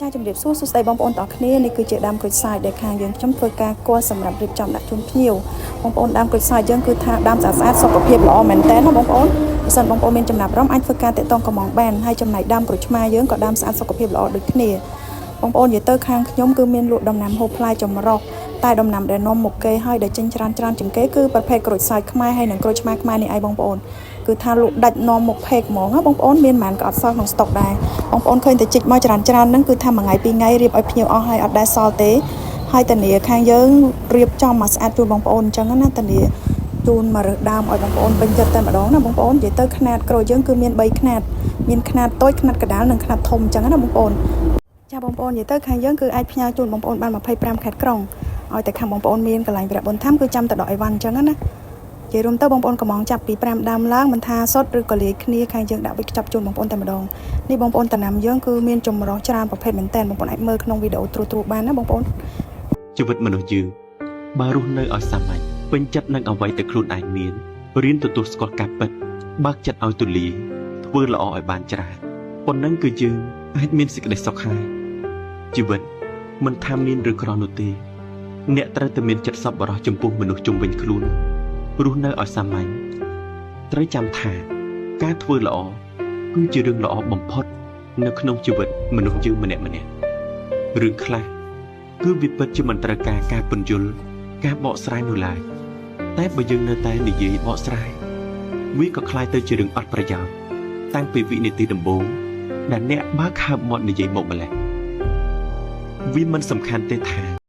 ចាជំរាបសួរសួស្តីបងប្អូនទាំងអស់គ្នានេះគឺជាដើមក្រូចសើចដែលខាងយើងខ្ញុំធ្វើការគួរសម្រាប់រៀបចំដាក់ជូនភ្ញៀវបងប្អូនដើមក្រូចសើចយើងគឺថាដើមស្អាតសុខភាពល្អមែនតើណាបងប្អូនបើសិនបងប្អូនមានចំណាប់អារម្មណ៍អាចធ្វើការតាក់ទងកំងបានហើយចំណែកដើមក្រូចឆ្មាយើងក៏ដើមស្អាតសុខភាពល្អដូចគ្នាបងប្អូននិយាយទៅខាងខ្ញុំគឺមានលក់ដំណាំហូបផ្លែចម្រុះតែដំណាំដែលនាំមកគេហើយដែលចេញច្រើនជាងគេគឺប្រភេទក្រូចសើចខ្មែរហើយនិងក្រូចឆ្មាខ្មែរនេះឯងបងប្អូនគឺថាលក់ដាច់នាំមកផេកហ្មងណាបងប្អូនមានប៉ុន្មានក៏អត់សល់ក្នុងស្តុកដែរបងប្អូនឃើញតែជីកមកច្រើនហ្នឹងគឺថាមួយថ្ងៃពីរថ្ងៃរៀបឲ្យភ្ញៀវអស់ហើយអត់ដែរសល់ទេហើយតានីខាងយើងរៀបចំមកស្អាតជូនបងប្អូនអញ្ចឹងណាតានីជូនមករើសដើមឲ្យបងប្អូនពេញចិត្តតែម្ដងណាបងប្អូននិយាយទៅຂະຫນាតក្រូចយើងគឺមាន3ຂະຫນាតមានຂະຫນាតតូចຂະຫນាតកណ្ដាលនិងຂະຫນាតធំអញ្ចឹងណាបងប្អូនចាបងប្អូននិយាយទៅខាងយើងគឺអាចផ្ញើជូនបងប្អូនបាន25ខេត្តក្រុងឲ្យតែខាងបងប្អូនមានកន្លែងព្រះបុណ្យធម្មគឺចាំតែដកអីវ៉ាន់អញ្ចឹងណានិយាយរួមទៅបងប្អូនកំងចាប់ពី5ដើមឡើងមិនថាសុតឬក៏លាយគ្នាខាងយើងដាក់វិខ្ចប់ជូនបងប្អូនតែម្ដងនេះបងប្អូនតំណាំយើងគឺមានចម្រុះច្រើនប្រភេទមែនតើបងប្អូនអាចមើលក្នុងវីដេអូត្រួសបានណាបងប្អូនជីវិតមនុស្សយើងបើរស់នៅឲ្យសាមញ្ញពេញចិត្តនឹងអ្វីដែលខ្លួនឯងមានរៀនទទួលស្គាល់ការពិតបើកចិត្តឲ្យទូលាយធ្វើល្អឲ្យបានច្រើនប៉ុណ្ណឹងគឺយើងអាចមានសេចក្តីសុខហើយជីវិតមិនថាមានឬក្រនោះទេអ្នកត្រូវតែមានចិត្តសប្បុរសចំពោះមនុស្សជុំវិញខ្លួនរស់នៅឲ្យសាមញ្ញត្រូវចាំថាការធ្វើល្អគឺជារឿងល្អបំផុតនៅក្នុងជីវិតមនុស្សយើងម្នាក់រឿងខ្លះគឺវាពិតជាមិនត្រូវការពន្យល់ការបកស្រាយនោះឡើយតែបើយើងនៅតែនិយាយបកស្រាយវាក៏คล้ายទៅជារឿងអត់ប្រយោជន៍តាំងពីវិនាទីដំបូងដែលអ្នកបើកហើបមាត់និយាយមកម្លេះវាមិនសំខាន់ទេថា